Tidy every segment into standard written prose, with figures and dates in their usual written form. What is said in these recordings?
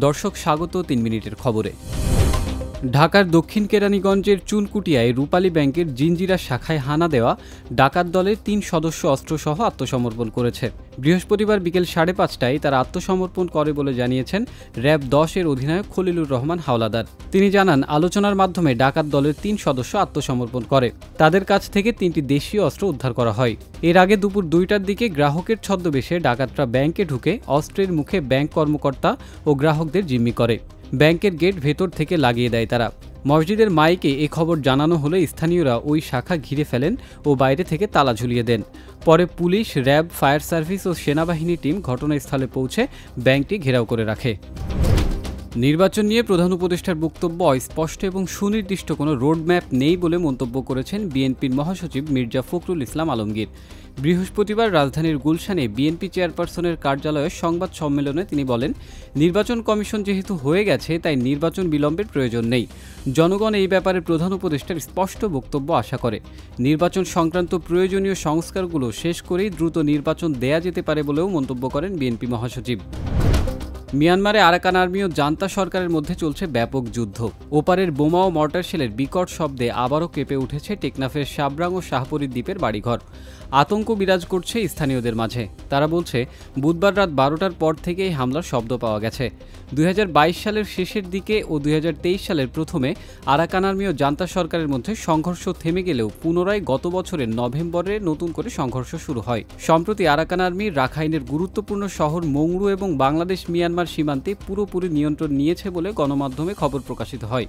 দর্শক স্বাগত ৩ মিনিটের খবরে। ঢাকার দক্ষিণ কেরানীগঞ্জের চুনকুটিয়ায় রূপালী ব্যাংকের জিঞ্জিরা শাখায় হানা দেওয়া ডাকাত দলের ৩ সদস্য অস্ত্রসহ আত্মসমর্পণ করেছে। বৃহস্পতিবার বিকেল ৫:৩০টায় তারা আত্মসমর্পণ করে বলে জানিয়েছেন র্যাব ১০-এর অধিনায়ক খলিলুর রহমান হাওলাদার। তিনি জানান, আলোচনার মাধ্যমে ডাকাত দলের ৩ সদস্য আত্মসমর্পণ করে। তাদের কাছ থেকে ৩টি দেশীয় অস্ত্র উদ্ধার করা হয়। এর আগে দুপুর ২টার দিকে গ্রাহকের ছদ্মবেশে ডাকাতরা ব্যাংকে ঢুকে অস্ত্রের মুখে ব্যাংক কর্মকর্তা ও গ্রাহকদের জিম্মি করে। ব্যাংকের গেট ভেতর থেকে লাগিয়ে দেয় তারা। মসজিদের মাইকে এ খবর জানানো হলে স্থানীয়রা ওই শাখা ঘিরে ফেলেন ও বাইরে থেকে তালা ঝুলিয়ে দেন। পরে পুলিশ, র্যাব, ফায়ার সার্ভিস ও সেনাবাহিনী টিম ঘটনাস্থলে পৌঁছে ব্যাংকটি ঘেরাও করে রাখে। নির্বাচন নিয়ে প্রধান উপদেষ্টার বক্তব্য অস্পষ্ট এবং সুনির্দিষ্ট কোনো রোডম্যাপ নেই বলে মন্তব্য করেছেন বিএনপির মহাসচিব মির্জা ফখরুল ইসলাম আলমগীর। বৃহস্পতিবার রাজধানীর গুলশানে বিএনপি চেয়ারপারসনের কার্যালয়ে সংবাদ সম্মেলনে তিনি বলেন, নির্বাচন কমিশন যেহেতু হয়ে গেছে তাই নির্বাচন বিলম্বের প্রয়োজন নেই। জনগণ এই ব্যাপারে প্রধান উপদেষ্টার স্পষ্ট বক্তব্য আশা করে। নির্বাচন সংক্রান্ত প্রয়োজনীয় সংস্কারগুলো শেষ করেই দ্রুত নির্বাচন দেয়া যেতে পারে বলেও মন্তব্য করেন বিএনপি মহাসচিব। মিয়ানমারে আরাকান আর্মি ও জান্তা সরকারের মধ্যে চলছে ব্যাপক যুদ্ধ। ওপারের বোমা ও মর্টার শেলের বিকট শব্দে আবারও কেঁপে উঠেছে টেকনাফের সাবরাং ও শাহপরী দ্বীপের বাড়িঘর। আতঙ্ক বিরাজ করছে স্থানীয়দের মাঝে। তারা বলছে, বুধবার রাত ১২টার পর থেকেই হামলার শব্দ পাওয়া গেছে। ২০২২ সালের শেষের দিকে ও ২০২৩ সালের প্রথমে আরাকান আর্মি ও জান্তা সরকারের মধ্যে সংঘর্ষ থেমে গেলেও পুনরায় গত বছরের নভেম্বরে নতুন করে সংঘর্ষ শুরু হয়। সম্প্রতি আরাকান আর্মি রাখাইনের গুরুত্বপূর্ণ শহর মংড়ু এবং বাংলাদেশ মিয়ানমার সীমান্তে পুরোপুরি নিয়ন্ত্রণ নিয়েছে বলে গণমাধ্যমে খবর প্রকাশিত হয়।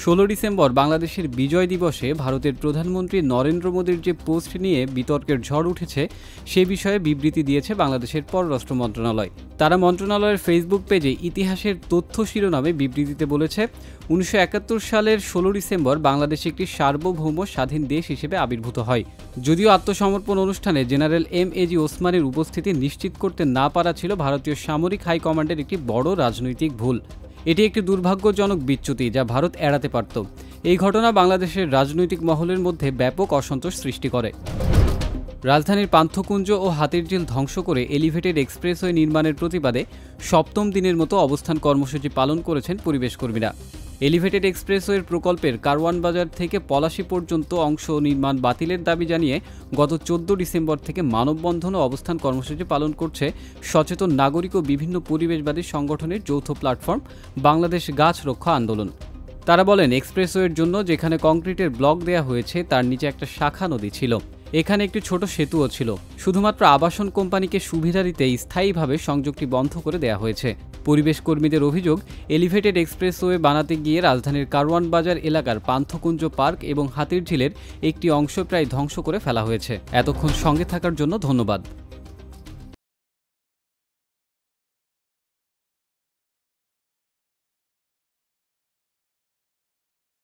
১৬ ডিসেম্বর বাংলাদেশের বিজয় দিবসে ভারতের প্রধানমন্ত্রী নরেন্দ্র মোদীর যে পোস্ট নিয়ে বিতর্কের ঝড় উঠেছে সে বিষয়ে বিবৃতি দিয়েছে বাংলাদেশের পররাষ্ট্র মন্ত্রণালয়। তারা মন্ত্রণালয়ের ফেসবুক পেজে ইতিহাসের তথ্য শিরোনামে বিবৃতিতে বলেছে, ১৯৭১ সালের ১৬ ডিসেম্বর বাংলাদেশ একটি সার্বভৌম স্বাধীন দেশ হিসেবে আবির্ভূত হয়। যদিও আত্মসমর্পণ অনুষ্ঠানে জেনারেল এম.এ.জি. ওসমানের উপস্থিতি নিশ্চিত করতে না পারা ছিল ভারতীয় সামরিক হাইকমান্ডের একটি বড় রাজনৈতিক ভুল। এটি একটি দুর্ভাগ্যজনক বিচ্যুতি যা ভারত এড়াতে পারত। এই ঘটনা বাংলাদেশের রাজনৈতিক মহলের মধ্যে ব্যাপক অসন্তোষ সৃষ্টি করে। রাজধানীর পান্থকুঞ্জ ও হাতিরঝিল ধ্বংস করে এলিভেটেড এক্সপ্রেসওয়ে নির্মাণের প্রতিবাদে ৭ম দিনের মতো অবস্থান কর্মসূচি পালন করেছেন পরিবেশকর্মীরা। এলিভেটেড এক্সপ্রেসওয়ের প্রকল্পের কারওয়ান বাজার থেকে পলাশী পর্যন্ত অংশ নির্মাণ বাতিলের দাবি জানিয়ে গত ১৪ ডিসেম্বর থেকে মানববন্ধন ও অবস্থান কর্মসূচি পালন করছে সচেতন নাগরিক ও বিভিন্ন পরিবেশবাদী সংগঠনের যৌথ প্ল্যাটফর্ম বাংলাদেশ গাছ রক্ষা আন্দোলন। তারা বলেন, এক্সপ্রেসওয়ের জন্য যেখানে কংক্রিটের ব্লক দেয়া হয়েছে তার নিচে একটা শাখা নদী ছিল। এখানে একটি ছোট সেতুও ছিল। শুধুমাত্র আবাসন কোম্পানিকে সুবিধা দিতে স্থায়ীভাবে সংযোগটি বন্ধ করে দেয়া হয়েছে। পরিবেশ কর্মীদের অভিযোগ, এলিভেটেড এক্সপ্রেসওয়ে বানাতে গিয়ে রাজধানীর কারওয়ান বাজার এলাকার পান্থকুঞ্জ পার্ক এবং হাতিরঝিলের একটি অংশ প্রায় ধ্বংস করে ফেলা হয়েছে। এতক্ষণ সঙ্গে থাকার জন্য ধন্যবাদ।